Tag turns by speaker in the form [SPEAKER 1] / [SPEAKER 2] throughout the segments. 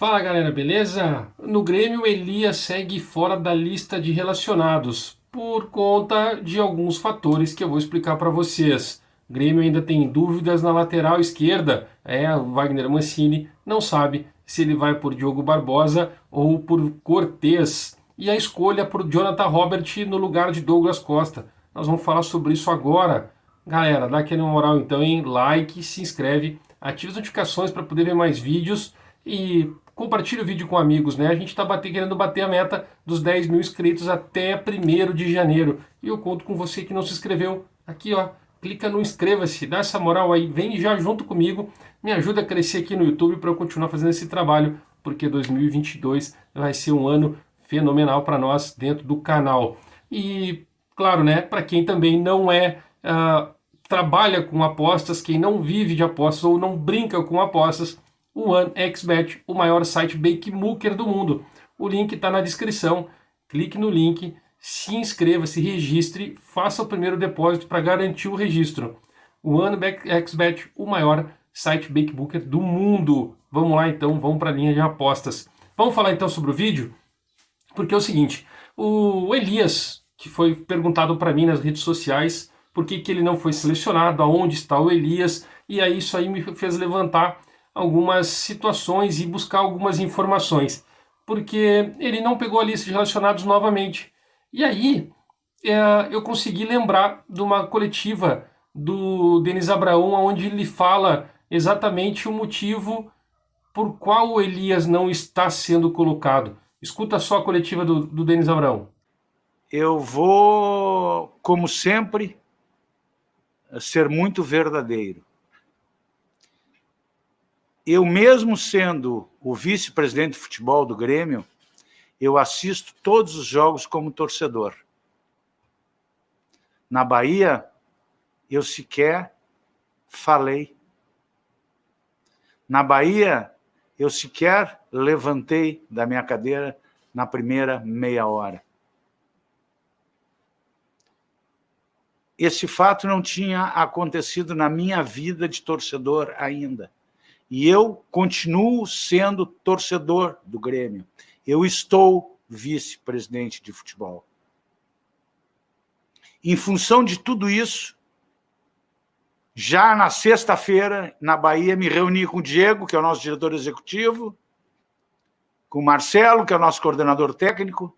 [SPEAKER 1] Fala galera, beleza? No Grêmio, Elias segue fora da lista de relacionados por conta de alguns fatores que eu vou explicar para vocês. O Grêmio ainda tem dúvidas na lateral esquerda. O Wagner Mancini não sabe se ele vai por Diogo Barbosa ou por Cortez. E a escolha por Jonathan Robert no lugar de Douglas Costa. Nós vamos falar sobre isso agora. Galera, dá aquela moral então, hein? Like, se inscreve, ativa as notificações para poder ver mais vídeos e compartilhe o vídeo com amigos, né? A gente está querendo bater a meta dos 10 mil inscritos até 1º de janeiro. E eu conto com você que não se inscreveu. Aqui, ó, clica no inscreva-se, dá essa moral aí, vem já junto comigo, me ajuda a crescer aqui no YouTube para eu continuar fazendo esse trabalho, porque 2022 vai ser um ano fenomenal para nós dentro do canal. E, claro, né, para quem também não trabalha com apostas, quem não vive de apostas ou não brinca com apostas, o OneXBet, o maior site bookmaker do mundo. O link está na descrição. Clique no link, se inscreva, se registre, faça o primeiro depósito para garantir o registro. O OneXBet, o maior site bookmaker do mundo. Vamos lá então, vamos para a linha de apostas. Vamos falar então sobre o vídeo? Porque é o seguinte, o Elias, que foi perguntado para mim nas redes sociais por que ele não foi selecionado, aonde está o Elias, e aí isso aí me fez levantar algumas situações e buscar algumas informações, porque ele não pegou a lista de relacionados novamente. E aí eu consegui lembrar de uma coletiva do Denis Abraão, onde ele fala exatamente o motivo por qual o Elias não está sendo colocado. Escuta só a coletiva do Denis Abraão.
[SPEAKER 2] Eu vou, como sempre, ser muito verdadeiro. Eu, mesmo sendo o vice-presidente de futebol do Grêmio, eu assisto todos os jogos como torcedor. Na Bahia, eu sequer falei. Na Bahia, eu sequer levantei da minha cadeira na primeira meia hora. Esse fato não tinha acontecido na minha vida de torcedor ainda. E eu continuo sendo torcedor do Grêmio. Eu estou vice-presidente de futebol. Em função de tudo isso, já na sexta-feira, na Bahia, me reuni com o Diego, que é o nosso diretor executivo, com o Marcelo, que é o nosso coordenador técnico,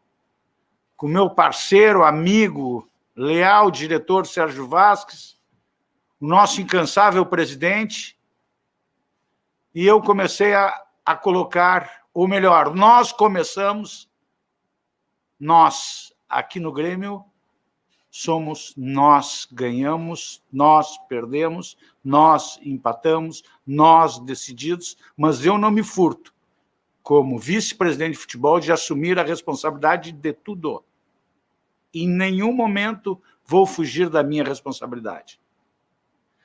[SPEAKER 2] com o meu parceiro, amigo, leal diretor Sérgio Vasques, o nosso incansável presidente, e eu comecei a colocar, ou melhor, nós aqui no Grêmio, somos nós ganhamos, nós perdemos, nós empatamos, nós decididos, mas eu não me furto, como vice-presidente de futebol, de assumir a responsabilidade de tudo. Em nenhum momento vou fugir da minha responsabilidade.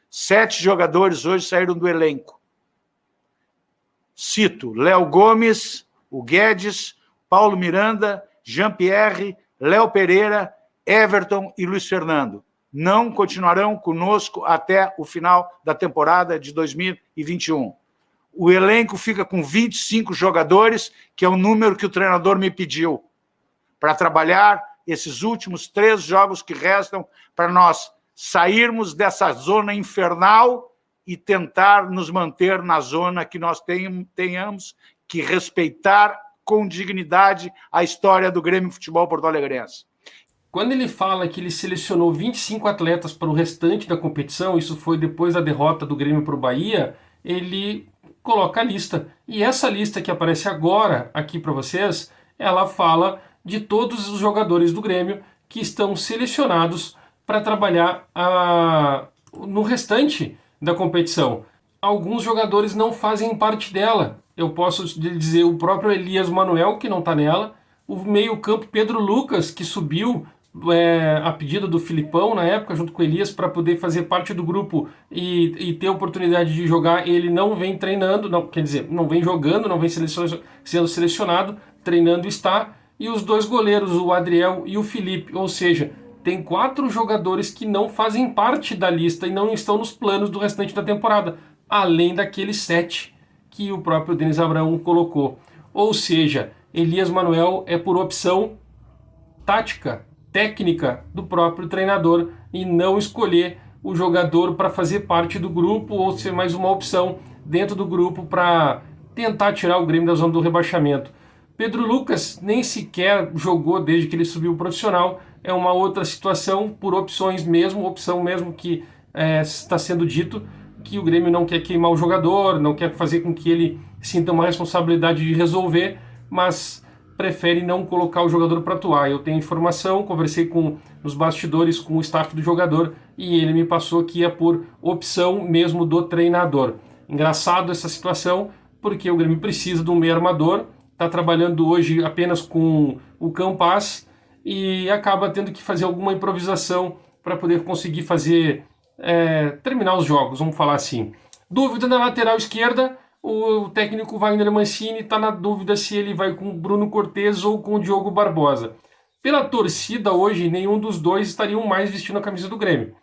[SPEAKER 2] 7 jogadores hoje saíram do elenco. Cito Léo Gomes, o Guedes, Paulo Miranda, Jean-Pierre, Léo Pereira, Everton e Luiz Fernando. Não continuarão conosco até o final da temporada de 2021. O elenco fica com 25 jogadores, que é o número que o treinador me pediu, para trabalhar esses últimos 3 jogos que restam, para nós sairmos dessa zona infernal e tentar nos manter na zona que nós tenhamos que respeitar com dignidade a história do Grêmio Futebol Porto Alegrense.
[SPEAKER 1] Quando ele fala que ele selecionou 25 atletas para o restante da competição, isso foi depois da derrota do Grêmio para o Bahia, ele coloca a lista. E essa lista que aparece agora aqui para vocês, ela fala de todos os jogadores do Grêmio que estão selecionados para trabalhar no restante da competição. Alguns jogadores não fazem parte dela. Eu posso dizer o próprio Elias Manuel, que não está nela, o meio-campo Pedro Lucas, que subiu a pedido do Filipão na época, junto com o Elias, para poder fazer parte do grupo e ter a oportunidade de jogar. Ele não vem treinando, não, quer dizer, não vem jogando, não vem sendo selecionado, treinando está. E os 2 goleiros, o Adriel e o Felipe, ou seja, tem 4 jogadores que não fazem parte da lista e não estão nos planos do restante da temporada, além daqueles 7 que o próprio Denis Abraão colocou. Ou seja, Elias Manuel é por opção tática, técnica do próprio treinador e não escolher o jogador para fazer parte do grupo ou ser mais uma opção dentro do grupo para tentar tirar o Grêmio da zona do rebaixamento. Pedro Lucas nem sequer jogou desde que ele subiu o profissional, é uma outra situação, por opção mesmo que está sendo dito, que o Grêmio não quer queimar o jogador, não quer fazer com que ele sinta uma responsabilidade de resolver, mas prefere não colocar o jogador para atuar. Eu tenho informação, conversei nos bastidores com o staff do jogador e ele me passou que é por opção mesmo do treinador. Engraçado essa situação, porque o Grêmio precisa de um meio armador, está trabalhando hoje apenas com o Campas e acaba tendo que fazer alguma improvisação para poder conseguir terminar os jogos, vamos falar assim. Dúvida na lateral esquerda, o técnico Wagner Mancini está na dúvida se ele vai com o Bruno Cortez ou com o Diogo Barbosa. Pela torcida hoje, nenhum dos dois estariam mais vestindo a camisa do Grêmio.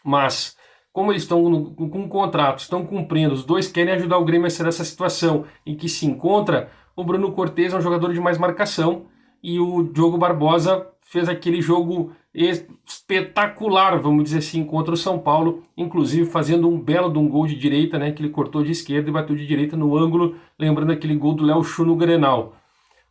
[SPEAKER 1] Mas, como eles estão com um contrato, estão cumprindo, os dois querem ajudar o Grêmio a sair dessa situação em que se encontra, o Bruno Cortez é um jogador de mais marcação e o Diogo Barbosa fez aquele jogo espetacular, vamos dizer assim, contra o São Paulo, inclusive fazendo um belo de um gol de direita, né, que ele cortou de esquerda e bateu de direita no ângulo, lembrando aquele gol do Léo Chu no Grenal.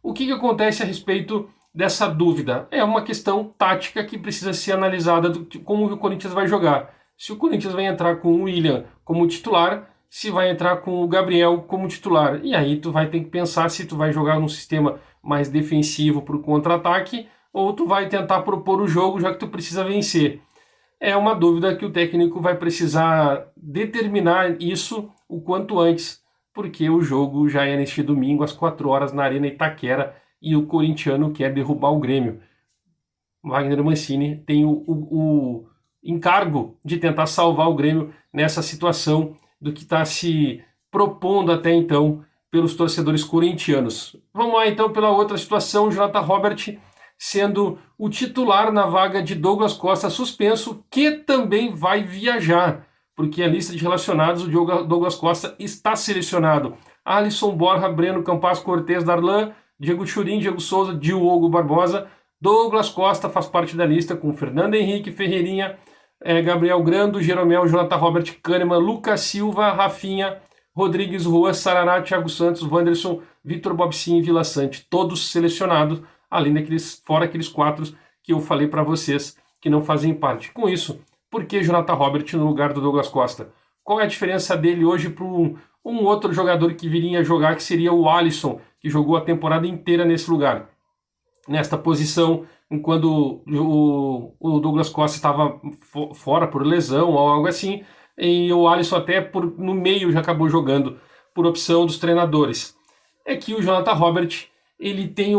[SPEAKER 1] O que acontece a respeito dessa dúvida? É uma questão tática que precisa ser analisada de como o Corinthians vai jogar. Se o Corinthians vai entrar com o William como titular, se vai entrar com o Gabriel como titular. E aí tu vai ter que pensar se tu vai jogar num sistema mais defensivo para o contra-ataque ou tu vai tentar propor o jogo já que tu precisa vencer. É uma dúvida que o técnico vai precisar determinar isso o quanto antes, porque o jogo já é neste domingo às 4 horas na Arena Itaquera e o corintiano quer derrubar o Grêmio. Wagner Mancini tem o encargo de tentar salvar o Grêmio nessa situação do que está se propondo até então pelos torcedores corintianos. Vamos lá então pela outra situação, o Jonathan Robert sendo o titular na vaga de Douglas Costa suspenso, que também vai viajar, porque a lista de relacionados, o Douglas Costa está selecionado. Alisson, Borja, Breno, Campas, Cortez, Darlan, Diego Churin, Diego Souza, Diogo Barbosa. Douglas Costa faz parte da lista com Fernando Henrique, Ferreirinha, Gabriel Grando, Jeromel, Jonathan Robert, Kahneman, Lucas Silva, Rafinha, Rodrigues, Rua, Sarará, Thiago Santos, Wanderson, Vitor Bobsin e Vila Sante, todos selecionados, além fora aqueles 4 que eu falei para vocês que não fazem parte. Com isso, por que Jonathan Robert no lugar do Douglas Costa? Qual é a diferença dele hoje para um outro jogador que viria a jogar, que seria o Alisson, que jogou a temporada inteira nesse lugar, nesta posição, enquanto o Douglas Costa estava fora por lesão ou algo assim, e o Alisson até no meio já acabou jogando por opção dos treinadores. É que o Jonathan Robert ele tem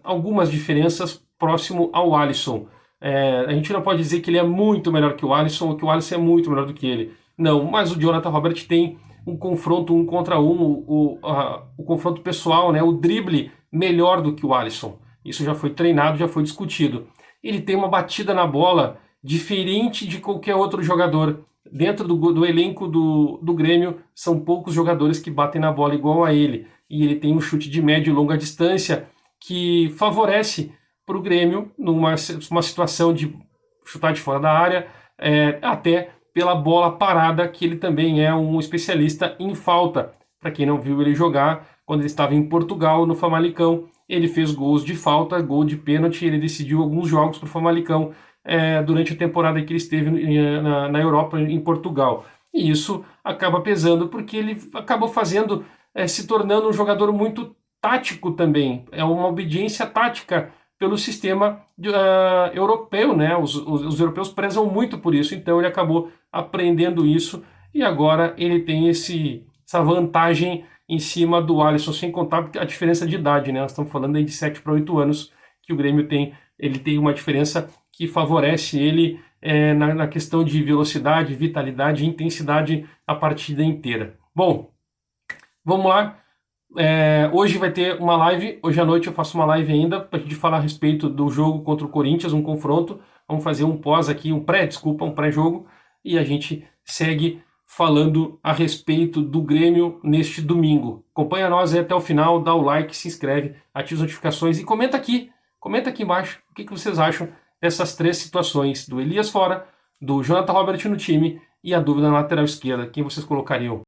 [SPEAKER 1] algumas diferenças próximo ao Alisson. A gente não pode dizer que ele é muito melhor que o Alisson ou que o Alisson é muito melhor do que ele. Não, mas o Jonathan Robert tem um confronto 1 contra 1, o confronto pessoal, né, o drible melhor do que o Alisson. Isso já foi treinado, já foi discutido. Ele tem uma batida na bola diferente de qualquer outro jogador. Dentro do elenco do Grêmio, são poucos jogadores que batem na bola igual a ele. E ele tem um chute de média e longa distância que favorece para o Grêmio, numa situação de chutar de fora da área, até pela bola parada, que ele também é um especialista em falta. Para quem não viu ele jogar, quando ele estava em Portugal, no Famalicão, ele fez gols de falta, gol de pênalti, ele decidiu alguns jogos para o Famalicão durante a temporada que ele esteve na Europa, em Portugal. E isso acaba pesando, porque ele acabou se tornando um jogador muito tático também. É uma obediência tática pelo sistema europeu, né? Os europeus prezam muito por isso, então ele acabou aprendendo isso e agora ele tem essa vantagem em cima do Alisson, sem contar a diferença de idade, né? Nós estamos falando aí de 7 para 8 anos que o Grêmio tem. Ele tem uma diferença que favorece ele na questão de velocidade, vitalidade e intensidade a partida inteira. Bom, vamos lá. Hoje vai ter uma live, hoje à noite eu faço uma live ainda para a gente falar a respeito do jogo contra o Corinthians, um confronto. Vamos fazer um pré-jogo, e a gente segue falando a respeito do Grêmio neste domingo. Acompanha nós aí até o final, dá o like, se inscreve, ativa as notificações e comenta aqui embaixo o que vocês acham dessas 3 situações, do Elias fora, do Jonathan Robert no time e a dúvida na lateral esquerda, quem vocês colocariam?